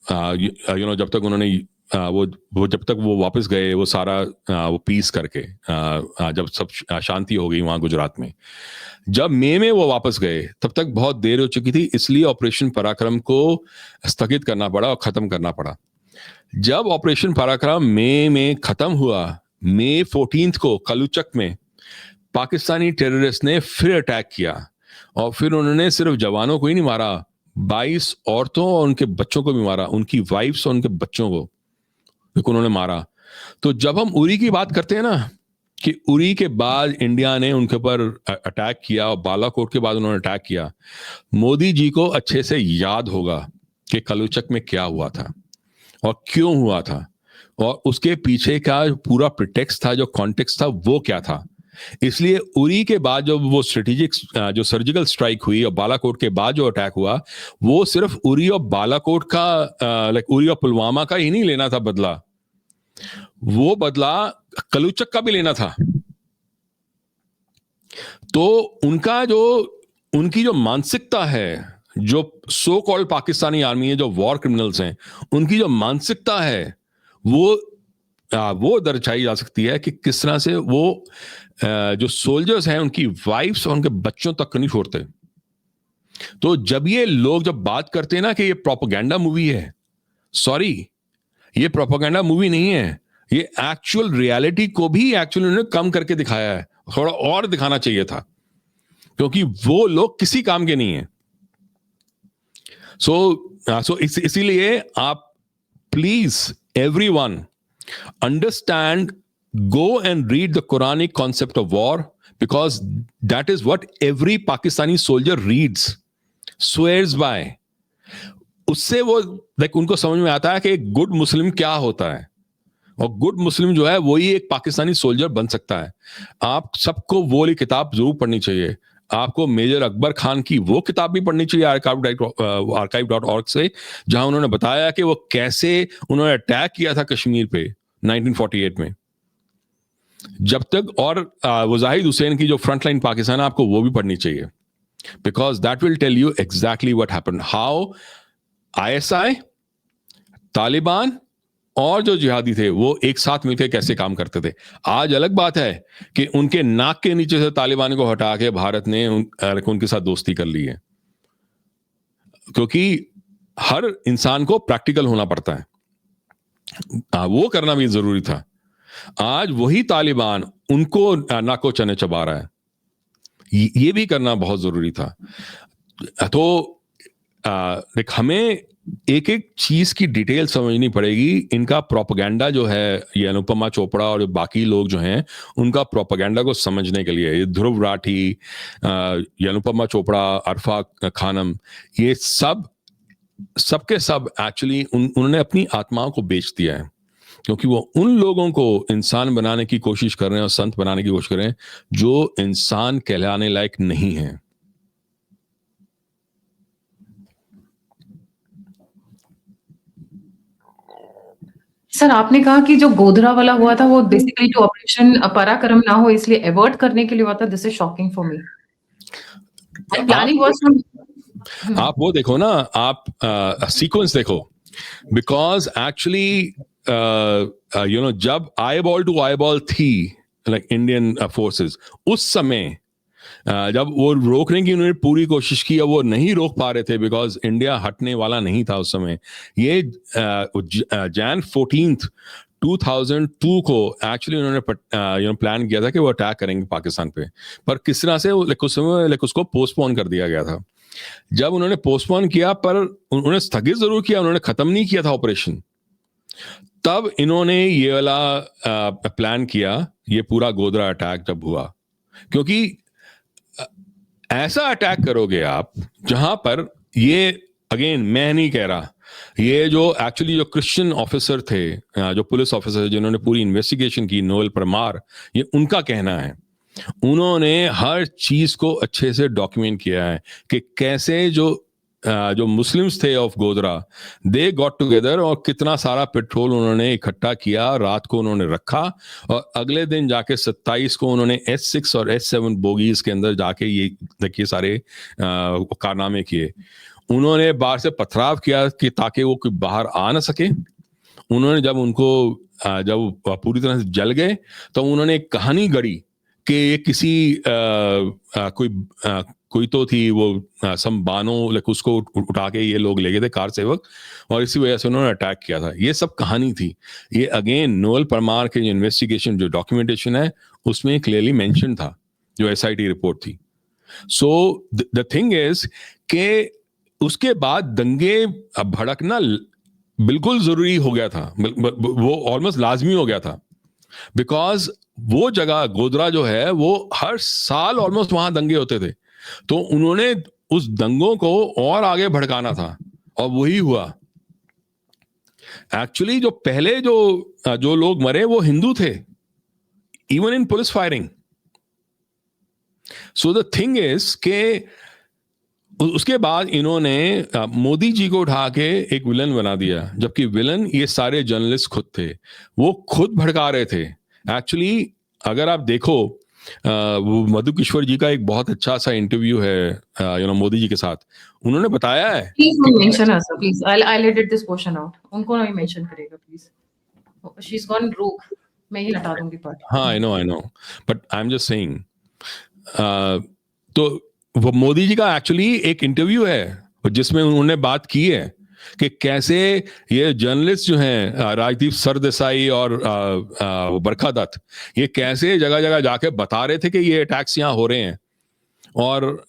जब तक उन्होंने वो जब तक वो वापस गए, वो सारा वो पीस करके, जब सब शांति हो गई वहां गुजरात में, जब मई में वो वापस गए, तब तक बहुत देर हो चुकी थी। इसलिए ऑपरेशन पराक्रम को स्थगित करना पड़ा और खत्म करना पड़ा। जब ऑपरेशन पराक्रम मई में खत्म हुआ, मई 14 को कलुचक में पाकिस्तानी टेररिस्ट ने फिर अटैक किया, और फिर उन्होंने सिर्फ जवानों को ही नहीं मारा, 22 औरतों और उनके बच्चों को भी मारा, उनकी वाइफ्स और उनके बच्चों को उन्होंने मारा। तो जब हम उरी की बात करते हैं ना, कि उरी के बाद इंडिया ने उनके ऊपर अटैक किया और बालाकोट के बाद उन्होंने अटैक किया, मोदी जी को अच्छे से याद होगा कि कलुचक में क्या हुआ था और क्यों हुआ था, और उसके पीछे का पूरा प्रिटेक्स्ट था, जो कॉन्टेक्स्ट था वो क्या था। इसलिए उरी के बाद जो वो स्ट्रेटेजिक जो सर्जिकल स्ट्राइक हुई और बालाकोट के बाद जो अटैक हुआ, वो सिर्फ उरी और बालाकोट का उरी और पुलवामा का ही नहीं लेना था बदला, वो बदला कलुचक का भी लेना था। तो उनकी जो मानसिकता है, जो सो कॉल्ड पाकिस्तानी आर्मी है, जो वॉर क्रिमिनल्स हैं, उनकी जो मानसिकता है वो दर्शाई जा सकती है कि किस तरह से वो जो सोल्जर्स हैं उनकी वाइफ्स और उनके बच्चों तक नहीं छोड़ते। तो जब ये लोग जब बात करते हैं ना कि ये प्रोपेगेंडा मूवी है, सॉरी, ये प्रोपेगेंडा मूवी नहीं है, ये एक्चुअल रियलिटी को भी एक्चुअली उन्होंने कम करके दिखाया है। थोड़ा और दिखाना चाहिए था, क्योंकि वो लोग किसी काम के नहीं है। सो इसीलिए आप please everyone understand, go and read the Quranic concept of war, because that is what every Pakistani soldier reads, swears by. उससे वो उनको समझ में आता है कि एक गुड मुस्लिम क्या होता है, और गुड मुस्लिम जो है वही एक पाकिस्तानी सोल्जर बन सकता है। आप सबको वो वाली किताब जरूर पढ़नी चाहिए। आपको मेजर अकबर खान की वो किताब भी पढ़नी चाहिए archive.org से, जहां उन्होंने बताया कि वो कैसे उन्होंने अटैक किया था कश्मीर पे 1948 में। जब तक और वो जाहिद हुसैन की जो फ्रंटलाइन पाकिस्तान है, आपको वो भी पढ़नी चाहिए, because that will tell you exactly what happened, how ISI, Taliban और जो जिहादी थे वो एक साथ मिलकर कैसे काम करते थे। आज अलग बात है कि उनके नाक के नीचे से तालिबान को हटा के भारत ने उनके साथ दोस्ती कर ली है, क्योंकि हर इंसान को प्रैक्टिकल होना पड़ता है, वो करना भी जरूरी था। आज वही तालिबान उनको नाको चने चबा रहा है, ये भी करना बहुत जरूरी था। तो हमें एक एक चीज की डिटेल समझनी पड़ेगी। इनका प्रोपेगेंडा जो है, ये अनुपमा चोपड़ा और बाकी लोग जो हैं, उनका प्रोपेगेंडा को समझने के लिए, ये ध्रुव राठी, ये अनुपमा चोपड़ा, अरफा खानम, ये सबके सब एक्चुअली उन्होंने अपनी आत्माओं को बेच दिया है, क्योंकि वो उन लोगों को इंसान बनाने की कोशिश कर रहे हैं और संत बनाने की कोशिश कर रहे हैं जो इंसान कहलाने लायक नहीं है। सर, आपने कहा कि जो गोधरा वाला हुआ था वो बेसिकली जो ऑपरेशन पराक्रम ना हो इसलिए अवॉइड करने के लिए हुआ था। This is shocking for me. And आप planning was from आप वो देखो ना, आप सीक्वेंस देखो, बिकॉज एक्चुअली जब eyeball to eyeball थी लाइक इंडियन फोर्सेस, उस समय जब वो रोकने की उन्होंने पूरी कोशिश की, अब वो नहीं रोक पा रहे थे बिकॉज इंडिया हटने वाला नहीं था उस समय। ये जैन 14th 2002 को एक्चुअली उन्होंने प्लान किया था कि वो अटैक करेंगे पाकिस्तान पे, पर किस तरह से उस समय उसको पोस्टपोन कर दिया गया था। जब उन्होंने पोस्टपोन किया, पर उन्होंने स्थगित जरूर किया, उन्होंने खत्म नहीं किया था ऑपरेशन। तब इन्होंने ये वाला प्लान किया, ये पूरा गोधरा अटैक जब हुआ, क्योंकि ऐसा अटैक करोगे आप जहां पर ये, अगेन मैं नहीं कह रहा, ये जो एक्चुअली जो क्रिश्चियन ऑफिसर थे, जो पुलिस ऑफिसर जिन्होंने पूरी इन्वेस्टिगेशन की, नोएल परमार, ये उनका कहना है, उन्होंने हर चीज को अच्छे से डॉक्यूमेंट किया है कि कैसे जो मुस्लिम्स थे of Godhra, they got together, और कितना सारा पेट्रोल उन्होंने इकट्ठा किया, रात को उन्होंने रखा, और अगले दिन जाके 27 को उन्होंने S6 और S7 बोगीज के अंदर जाके ये देखिए सारे कारनामे किए। उन्होंने बाहर से पथराव किया कि ताकि वो कोई बाहर आ ना सके। उन्होंने जब उनको जब पूरी तरह से जल गए, तो उन्होंने एक कहानी गढ़ी कि ये किसी कोई तो थी वो संबानो, लाइक उसको उठा के ये लोग ले गए थे, कार सेवक, और इसी वजह से उन्होंने अटैक किया था। ये सब कहानी थी। ये अगेन नोएल परमार के जो इन्वेस्टिगेशन, जो डॉक्यूमेंटेशन है, उसमें क्लियरली मेंशन था, जो SIT रिपोर्ट थी। सो द थिंग इज के उसके बाद दंगे भड़कना बिल्कुल जरूरी हो गया था, वो ऑलमोस्ट लाजमी हो गया था, बिकॉज वो जगह गोधरा जो है, वो हर साल ऑलमोस्ट वहां दंगे होते थे, तो उन्होंने उस दंगों को और आगे भड़काना था, और वही हुआ। एक्चुअली जो पहले जो लोग मरे वो हिंदू थे, even in police firing. So the thing is के उसके बाद इन्होंने मोदी जी को उठा के एक विलन बना दिया, जबकि विलन ये सारे जर्नलिस्ट खुद थे, वो खुद भड़का रहे थे। एक्चुअली अगर आप देखो, वो मधु किश्वर जी का एक बहुत अच्छा सा इंटरव्यू है मोदी जी के साथ, उन्होंने बताया है। Please don't mention her, sir. Please, I'll edit this portion out. उनको नहीं mention करेगा, please. She's gone rogue. मैं ही हटा दूंगी part. हाँ, I know, but I'm just saying, तो वो मोदी जी का एक्चुअली एक इंटरव्यू है जिसमें उन्होंने बात की है कि कैसे ये जर्नलिस्ट जो हैं, राजदीप सरदेसाई और बरखा दत्त, ये कैसे जगह जगह जाके बता रहे थे कि ये अटैक्स यहाँ हो रहे हैं, और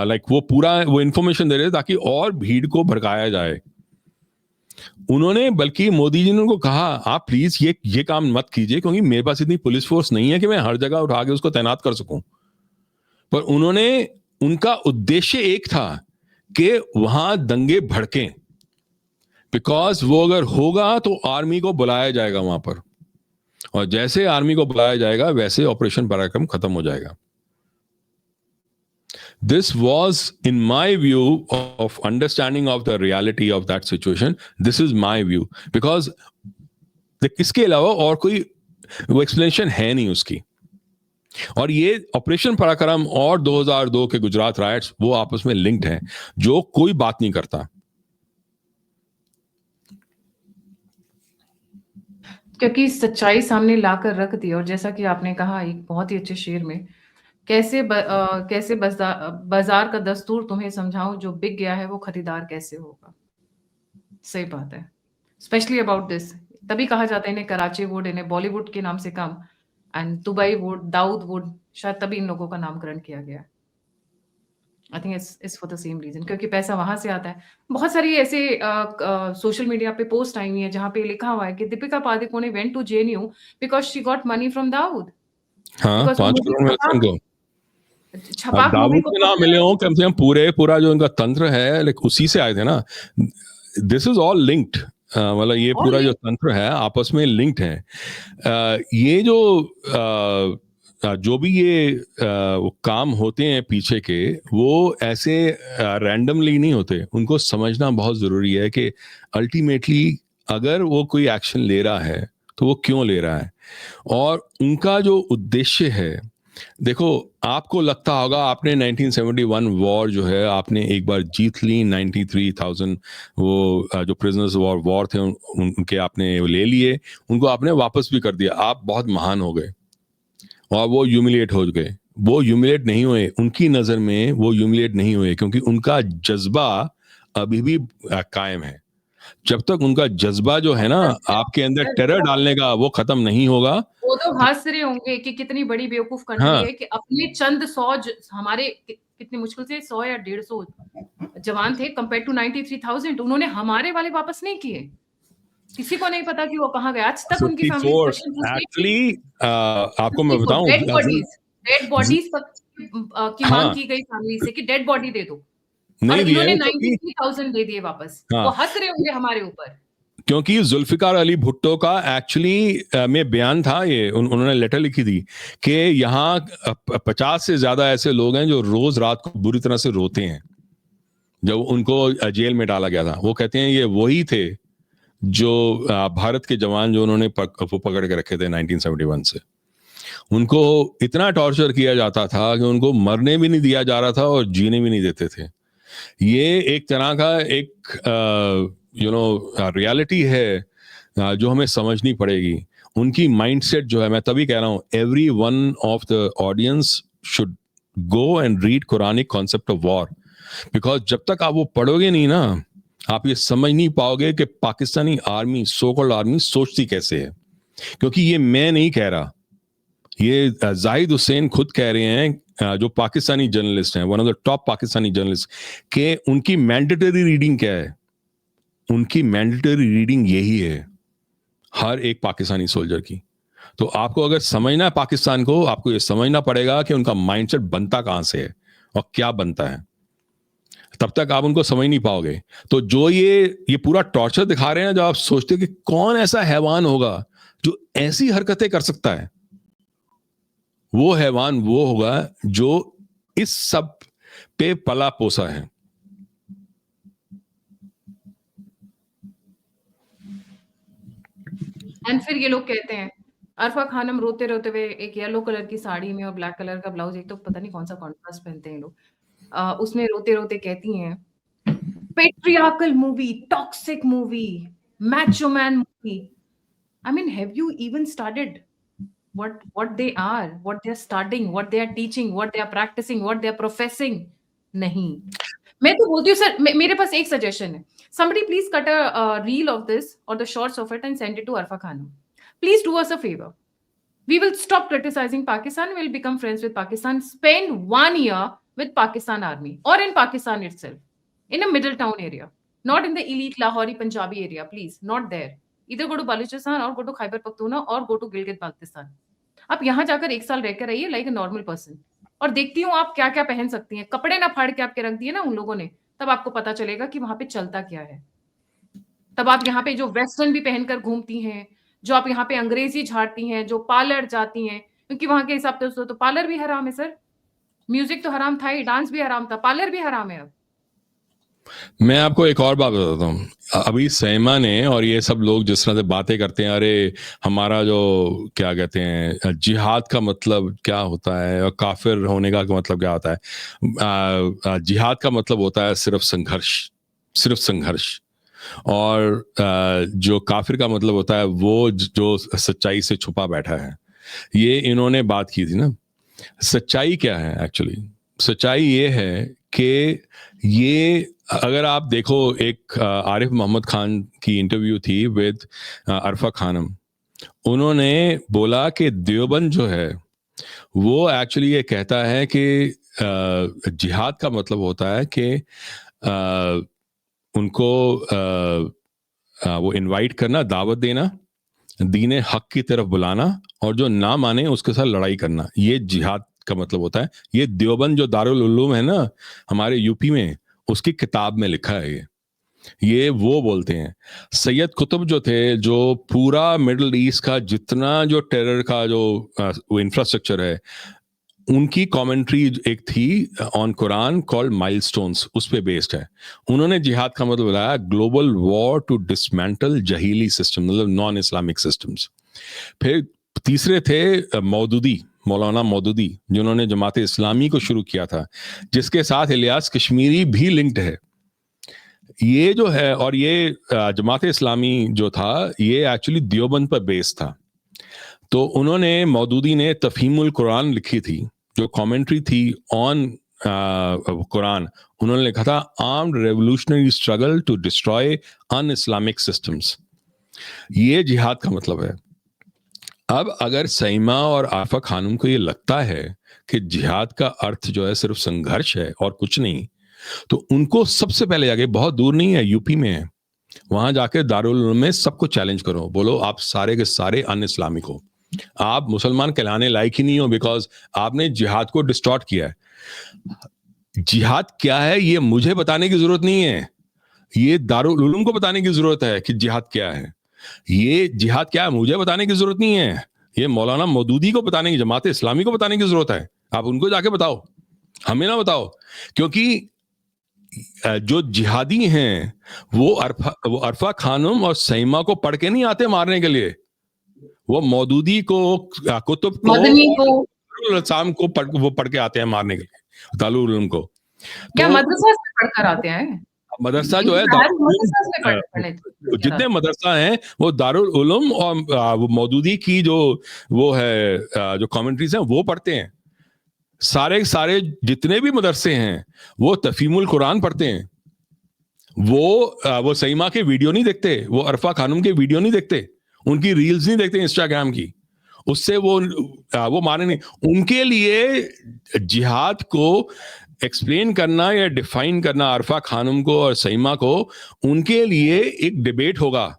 लाइक वो पूरा वो इंफॉर्मेशन दे रहे थे ताकि और भीड़ को भड़काया जाए। उन्होंने, बल्कि मोदी जी ने उनको कहा, आप प्लीज ये काम मत कीजिए, क्योंकि मेरे पास इतनी पुलिस फोर्स नहीं है कि मैं हर जगह उठा के उसको तैनात कर सकूं। पर उनका उद्देश्य एक था कि वहां दंगे भड़कें, बिकॉज वो अगर होगा तो आर्मी को बुलाया जाएगा वहां पर, और जैसे आर्मी को बुलाया जाएगा वैसे ऑपरेशन पराक्रम खत्म हो जाएगा। This was, in my view, of understanding of the reality of that situation. This is my view, because इसके अलावा और कोई वो एक्सप्लेनेशन है नहीं उसकी। और ये ऑपरेशन पराक्रम और 2002 के गुजरात राइट्स, वो आपस में लिंक्ड हैं, जो कोई बात नहीं करता। क्योंकि सच्चाई सामने लाकर रख दी, और जैसा कि आपने कहा एक बहुत ही अच्छे शेर में, कैसे बाजार का दस्तूर तुम्हें समझाऊं, जो बिक गया है वो खरीदार कैसे होगा। सही बात है, स्पेशली अबाउट दिस। तभी कहा जाता है इन्हें कराची वुड, इन्हें बॉलीवुड के नाम से कम, and Dubai wood, Dawood wood, शायद तभी इन लोगों का नामकरण किया गया। I think it's for the same reason, क्योंकि पैसा वहां से आता है। बहुत सारी ऐसे सोशल मीडिया पे पोस्ट आई हुई है जहां पे लिखा हुआ है कि Deepika Padukone went to JNU because she got money from Dawood. हाँ, 5 करोड़ मिलते हैं उनको। छपाक मूवी दाऊद को के नाम मिले हो, कम से कम पूरा जो इनका तंत्र है, लाइक उसी से आए थे ना। दिस इज ऑल लिंक्ड, मतलब ये पूरा जो तंत्र है आपस में लिंक्ड है। ये जो भी ये काम होते हैं पीछे के, वो ऐसे रैंडमली नहीं होते। उनको समझना बहुत जरूरी है कि अल्टीमेटली अगर वो कोई एक्शन ले रहा है तो वो क्यों ले रहा है, और उनका जो उद्देश्य है देखो, आपको लगता होगा आपने 1971 वॉर जो है आपने एक बार जीत ली, 93,000 वो जो प्रिजनर्स वॉर थे उनके आपने ले लिए, उनको आपने वापस भी कर दिया, आप बहुत महान हो गए और वो ह्यूमिलिएट हो गए। वो ह्यूमिलिएट नहीं हुए, उनकी नज़र में वो ह्यूमिलिएट नहीं हुए, क्योंकि उनका जज्बा अभी भी कायम है। जब तक उनका जज्बा जो है ना हँस रहे आपके होंगे अंदर सर, टेरर डालने का, वो खत्म नहीं होगा। वो तो हँस रहे होंगे कि कितनी बड़ी बेवकूफ कंट्री हाँ, है कि अपने चंद 100 हमारे कितने मुश्किल से 100 या 150 जवान थे कंपेयर टू 93,000, उन्होंने हमारे वाले वापस नहीं किए। किसी को नहीं पता कि वो कहाँ गए। आज तक उनकी फैमिली 54 क्वेश्चन पूछ रही थी। एक्चुअली, आपको मैं 54 बताऊं, डेड बॉडीज तक की मांग हाँ, की गई फैमिली से कि डेड बॉडी दे दो, और नहीं दिया इन्होंने है क्योंकि 93,000 दे दिए वापस। वो हाँ, हंस रहे होंगे हमारे ऊपर। क्योंकि जुल्फिकार अली भुट्टो का एक्चुअली में बयान था ये, उन्होंने लेटर लिखी थी कि यहाँ 50 से ज्यादा ऐसे लोग हैं जो रोज रात को बुरी तरह से रोते हैं जब उनको जेल में डाला गया था। वो कहते हैं ये वही थे जो भारत के जवान जो उन्होंने वो पकड़ के रखे थे 1971 से। उनको इतना टॉर्चर किया जाता था कि उनको मरने भी नहीं दिया जा रहा था और जीने भी नहीं देते थे। ये एक तरह का एक रियलिटी है जो हमें समझनी पड़ेगी। उनकी माइंडसेट जो है, मैं तभी कह रहा हूँ every one of the audience should go and read Quranic concept of war, because जब तक आप वो पढ़ोगे नहीं ना, आप ये समझ नहीं पाओगे कि Pakistani army, so called army, सोचती कैसे है। क्योंकि ये मैं नहीं कह रहा, ये जाहिद हुसैन खुद कह रहे हैं, जो पाकिस्तानी जर्नलिस्ट हैं, one of the top Pakistani journalist, कि उनकी मैंडेटरी रीडिंग क्या है। उनकी मैंडेटरी रीडिंग यही है हर एक पाकिस्तानी सोल्जर की। तो आपको अगर समझना है पाकिस्तान को, आपको ये समझना पड़ेगा कि उनका माइंडसेट बनता कहां से है और क्या बनता है। तब तक आप उनको समझ नहीं पाओगे। तो जो ये पूरा टॉर्चर दिखा रहे हैं, जो आप सोचते हो कि कौन ऐसा हैवान होगा जो ऐसी हरकतें कर सकता है, वो हैवान वो होगा जो इस सब पे पला पोसा है। एंड फिर ये लोग कहते हैं अरफा खानम रोते रोते हुए एक येलो कलर की साड़ी में और ब्लैक कलर का ब्लाउज, एक तो पता नहीं कौन सा कॉन्ट्रास्ट पहनते हैं लोग, उसमें रोते रोते कहती हैं patriarchal movie, toxic movie, Macho man movie. I mean have you even started what they are, what they are studying, what they are teaching, what they are practicing, what they are professing? नहीं। मैं तो बोलती हूँ sir, मेरे पास एक suggestion है, somebody please cut a reel of this or the shorts of it and send it to Arfa Khanum. Please do us a favor. We will stop criticizing Pakistan. We'll become friends with Pakistan. Spend 1 year with Pakistan Army or in Pakistan itself, in a middle town area, not in the elite Lahori Punjabi area. Please, not there. Either go to Balochistan or go to Khyber Pakhtunkhwa or go to Gilgit Baltistan. आप यहाँ जाकर 1 साल रहकर आइए like a normal person, और देखती हूँ आप क्या क्या पहन सकती हैं। कपड़े ना फाड़ के आपके रख दिए ना उन लोगों ने, तब आपको पता चलेगा कि वहां पे चलता क्या है। तब आप यहाँ पे जो वेस्टर्न भी पहनकर घूमती हैं, जो आप यहाँ पे अंग्रेजी झाड़ती हैं, जो पार्लर जाती हैं, क्योंकि वहां के हिसाब से तो पार्लर भी हराम है सर। म्यूजिक तो हराम था ही, डांस भी हराम था, पार्लर भी हराम है अब। मैं आपको एक और बात बताता हूँ। अभी सैमा ने और ये सब लोग जिस तरह से बातें करते हैं, अरे हमारा जो क्या कहते हैं जिहाद का मतलब क्या होता है और काफिर होने का मतलब क्या होता है। जिहाद का मतलब होता है सिर्फ संघर्ष, सिर्फ संघर्ष। और जो काफिर का मतलब होता है वो जो सच्चाई से छुपा बैठा है। ये इन्होंने बात की थी ना। सच्चाई क्या है एक्चुअली? सच्चाई ये है कि ये अगर आप देखो, एक आरिफ मोहम्मद खान की इंटरव्यू थी विद अरफा खानम। उन्होंने बोला कि देवबंद जो है वो एक्चुअली ये कहता है कि जिहाद का मतलब होता है कि उनको वो इनवाइट करना, दावत देना, दीन हक की तरफ बुलाना, और जो ना माने उसके साथ लड़ाई करना, ये जिहाद का मतलब होता है। ये देवबंद जो दारुल उलूम है ना हमारे यूपी में, उसकी किताब में लिखा है ये वो बोलते हैं। सैयद कुतुब जो थे, जो पूरा मिडिल ईस्ट का जितना जो टेरर का जो इंफ्रास्ट्रक्चर है, उनकी कमेंट्री एक थी ऑन कुरान कॉल्ड माइलस्टोन्स, उस पे बेस्ड है। उन्होंने जिहाद का मतलब बताया ग्लोबल वॉर टू डिसमेंटल जहीली सिस्टम, मतलब नॉन इस्लामिक सिस्टम्स। फिर तीसरे थे मौदूदी। मौलाना मौदूदी, जिन्होंने जमात इस्लामी को शुरू किया था, जिसके साथ इलियास कश्मीरी भी लिंक्ड है। ये जो है, और ये जमात इस्लामी जो था ये एक्चुअली देवबंद पर बेस था। तो उन्होंने, मौदूदी ने तफहीमुल कुरान लिखी थी, जो कमेंट्री थी ऑन कुरान। उन्होंने लिखा था armed revolutionary struggle to destroy un Islamic systems. ये जिहाद का मतलब है। अब अगर सईमा और आफा खानम को ये लगता है कि जिहाद का अर्थ जो है सिर्फ संघर्ष है और कुछ नहीं, तो उनको सबसे पहले जाके, बहुत दूर नहीं है, यूपी में है, वहां जाके दारुल उलूम में सबको चैलेंज करो, बोलो आप सारे के सारे अन इस्लामिक हो, आप मुसलमान कहलाने लायक ही नहीं हो, बिकॉज आपने जिहाद को डिस्टॉर्ट किया है। जिहाद क्या है ये मुझे बताने की जरूरत नहीं है, ये दारुल उलूम को बताने की जरूरत है कि जिहाद क्या है। ये जिहाद क्या है मुझे बताने की जरूरत नहीं है, ये मौलाना मौदूदी को बताने की, जमात इस्लामी को बताने की जरूरत है। आप उनको जाके बताओ, हमें ना बताओ। क्योंकि जो जिहादी हैं वो अरफा खानम और सईमा को पढ़ के नहीं आते मारने के लिए, वो मौदूदी को, कुतुब को, मदनी को, को वो पढ़ के आते हैं मारने के लिए, दारुल उलूम को। क्या तो मदरसा से पढ़कर आते हैं? मदरसा जो है मदरसा से पढ़ने जितने मदरसा हैं वो दारुल उलूम और वो मौदूदी की जो वो है जो कमेंट्रीज हैं वो पढ़ते हैं। सारे सारे जितने भी मदरसे हैं वो तफहीमुल कुरान पढ़ते हैं। वो सईमा के वीडियो नहीं देखते, वो अरफा खानम के वीडियो नहीं देखते, उनकी रील्स नहीं देखते इंस्टाग्राम की, उससे वो माने नहीं। उनके लिए जिहाद को एक्सप्लेन करना या डिफाइन करना अरफा खानम को और सईमा को, उनके लिए एक डिबेट होगा।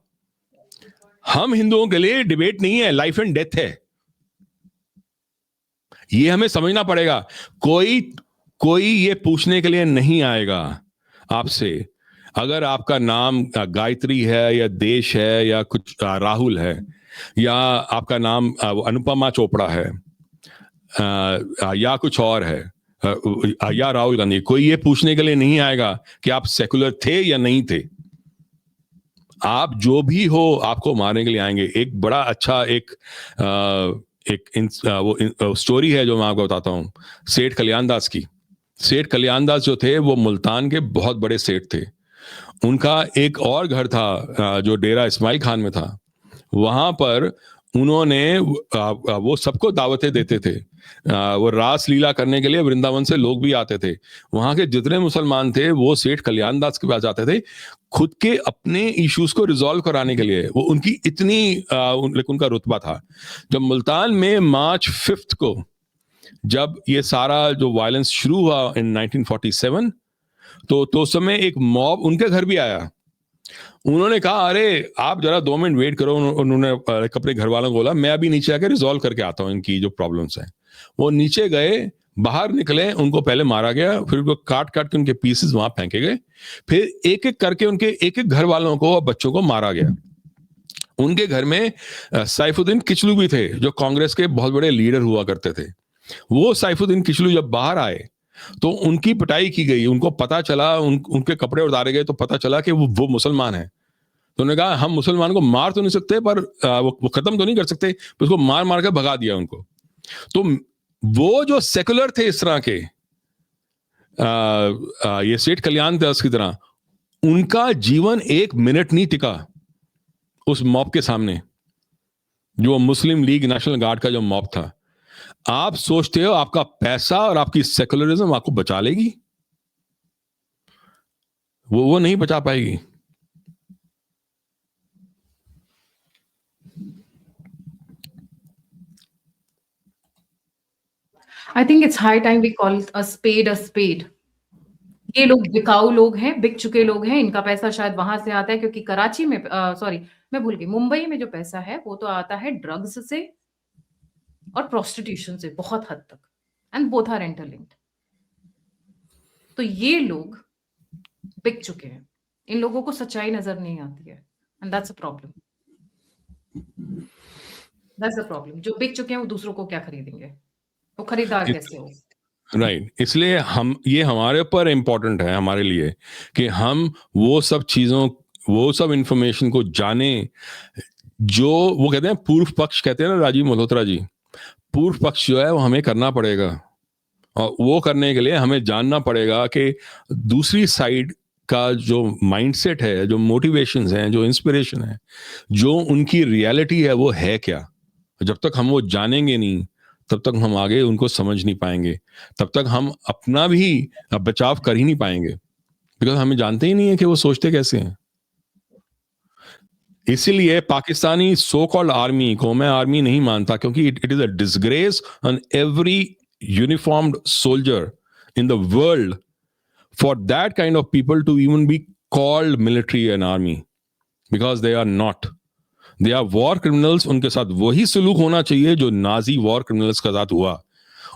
हम हिंदुओं के लिए डिबेट नहीं है, लाइफ एंड डेथ है। ये हमें समझना पड़ेगा। कोई ये पूछने के लिए नहीं आएगा आपसे, अगर आपका नाम गायत्री है या देश है या कुछ राहुल है या आपका नाम अनुपमा चोपड़ा है या कुछ और है या राहुल गांधी, कोई ये पूछने के लिए नहीं आएगा कि आप सेकुलर थे या नहीं थे। आप जो भी हो, आपको मारने के लिए आएंगे। एक बड़ा अच्छा वो स्टोरी है जो मैं आपको बताता हूँ, सेठ कल्याण दास की। सेठ कल्याण दास जो थे वो मुल्तान के बहुत बड़े सेठ थे। उनका एक और घर था जो डेरा इस्माइल खान में था। वहां पर उन्होंने वो सबको दावतें देते थे। वो रास लीला करने के लिए वृंदावन से लोग भी आते थे। वहां के जितने मुसलमान थे वो सेठ कल्याण दास के पास जाते थे, खुद के अपने इश्यूज को रिजॉल्व कराने के लिए। वो उनकी इतनी उनका रुतबा था। जब मुल्तान में मार्च 5 को जब ये सारा जो वायलेंस शुरू हुआ इन 1947, तो उस समय एक मॉब उनके घर भी आया। उन्होंने कहा अरे आप जरा 2 मिनट वेट करो। उन्होंने अपने घर वालों को बोला मैं अभी नीचे आकर रिजॉल्व करके आता हूँ इनकी जो प्रॉब्लम्स हैं। वो नीचे गए, बाहर निकले, उनको पहले मारा गया, फिर उनको काट काट के उनके पीसेस वहां फेंके गए, फिर एक एक करके उनके एक एक घर वालों को और बच्चों को मारा गया। उनके घर में सैफुद्दीन किचलू भी थे जो कांग्रेस के बहुत बड़े लीडर हुआ करते थे। वो सैफुद्दीन किचलू जब बाहर आए तो उनकी पिटाई की गई। उनको पता चला, उनके कपड़े उतारे गए तो पता चला कि वो मुसलमान है। तो उन्होंने कहा हम मुसलमान को मार तो नहीं सकते पर वो खत्म तो नहीं कर सकते, उसको मार मार कर भगा दिया उनको। तो वो जो सेकुलर थे इस तरह के ये सेठ कल्याण दास की तरह, उनका जीवन 1 मिनट नहीं टिका उस मॉब के सामने, जो मुस्लिम लीग नेशनल गार्ड का जो मॉब था। आप सोचते हो आपका पैसा और आपकी सेकुलरिज्म आपको बचा लेगी? वो नहीं बचा पाएगी। I think it's high time we call a spade a spade. ये लोग बिकाऊ लोग हैं, बिक चुके लोग हैं। इनका पैसा शायद वहां से आता है, क्योंकि कराची में, सॉरी मैं भूल गई, मुंबई में जो पैसा है वो तो आता है ड्रग्स से और प्रोस्टिट्यूशन से बहुत हद तक, एंड बोथ आर इंटरलिंक्ड। तो ये लोग बिक चुके हैं, इन लोगों को सच्चाई नजर नहीं आती है, and that's a problem. That's a problem. जो बिक चुके हैं वो दूसरों को क्या खरीदेंगे? वो खरीदार कैसे हो? राइट इसलिए ये हमारे ऊपर इम्पोर्टेंट है, हमारे लिए, कि हम वो सब चीजों, वो सब इंफॉर्मेशन को जाने। जो वो कहते हैं पूर्व पक्ष, कहते हैं ना राजीव मल्होत्रा जी, पूर्व पक्ष जो है वो हमें करना पड़ेगा, और वो करने के लिए हमें जानना पड़ेगा कि दूसरी साइड का जो माइंडसेट है, जो मोटिवेशंस हैं, जो इंस्पिरेशन है, जो उनकी रियलिटी है, वो है क्या। जब तक हम वो जानेंगे नहीं, तब तक हम आगे उनको समझ नहीं पाएंगे, तब तक हम अपना भी बचाव कर ही नहीं पाएंगे, बिकॉज हमें जानते ही नहीं है कि वो सोचते कैसे हैं। इसीलिए पाकिस्तानी सो कॉल्ड आर्मी को मैं आर्मी नहीं मानता, क्योंकि it is a disgrace on every uniformed soldier in the world for that kind of people to even be called military and army, because they are not. They are war criminals. उनके साथ वही सलूक होना चाहिए जो Nazi war criminals के साथ हुआ।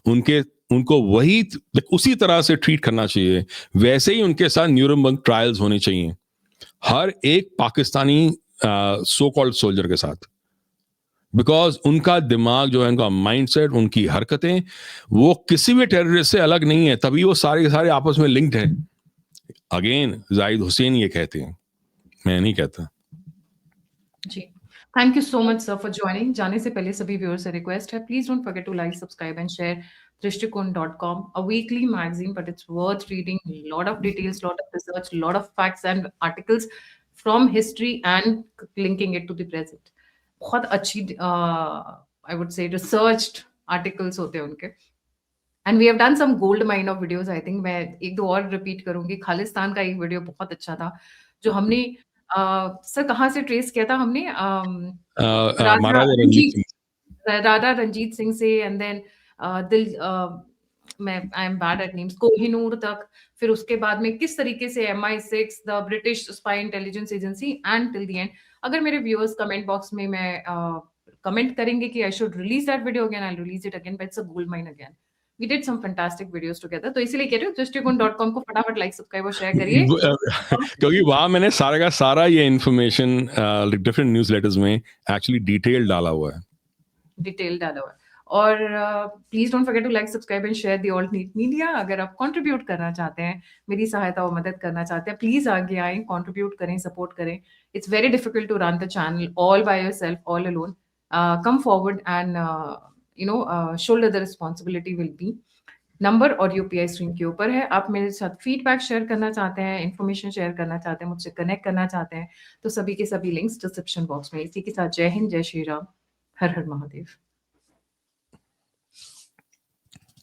उनको वही उसी तरह से ट्रीट करना चाहिए, वैसे ही उनके साथ न्यूरमबर्ग ट्रायल्स होने चाहिए हर एक पाकिस्तानी सो कॉल्ड सोल्जर के साथ, बिकॉज उनका दिमाग जो है, उनका माइंडसेट, उनकी हरकतें, वो किसी भी टेररिस्ट से अलग नहीं है, तभी वो सारे के सारे आपस में लिंक्ड हैं। अगेन जाहिद हुसैन ये कहते हैं, मैं नहीं कहता। जी, thank you so much sir for joining. जाने से पहले सभी व्यूअर्स से रिक्वेस्ट है, please don't forget to like, subscribe and share Drishtikon.com, a weekly magazine, but it's worth reading. A lot of details, lot of research, lot of facts and articles from history and linking it to the present. बहुत अच्छी I would say researched articles होते हैं उनके। And we have done some gold mine of videos. I think मैं एक दो और repeat करूंगी। खालिस्तान का एक वीडियो बहुत अच्छा था जो हमने सर कहाँ से ट्रेस किया था हमने, राजा महाराजा रंजीत रंजीत सिंह। राजा रंजीत सिंह से, एंड देन दिल मैं I am bad at names, Kohinoor तक। फिर उसके बाद में किस तरीके से MI6, the British spy intelligence agency, and till the end. अगर मेरे व्यूअर्स कमेंट बॉक्स में मैं कमेंट करेंगे कि I should release that video again, I release it again, but it's a gold mine again. We did some fantastic videos together, तो इसीलिए कह रही हूँ Drishtikon.com को फटाफट लाइक, सब्सक्राइब और शेयर करिए। क्योंकि वहां मैंने सारा का सारा ये इंफॉर्मेशन डिफरेंट न्यूज़लेटर्स में एक्चुअली डिटेल डाला हुआ है, डिटेल डाला हुआ है। और please don't forget to like, subscribe and share the alt neat media. अगर आप कंट्रीब्यूट करना चाहते हैं, मेरी सहायता और मदद करना चाहते हैं, प्लीज आगे आए, कंट्रीब्यूट करें, सपोर्ट करें। It's very difficult to run the channel all by yourself, all alone. Come forward and shoulder the responsibility will be. Number और यूपीआई स्क्रीन के ऊपर है। आप मेरे साथ फीडबैक शेयर करना चाहते हैं, इन्फॉर्मेशन शेयर करना चाहते हैं, मुझसे कनेक्ट करना चाहते हैं, तो सभी के सभी लिंक्स डिस्क्रिप्शन बॉक्स में। इसी के साथ जय हिंद, जय श्री राम, हर हर महादेव।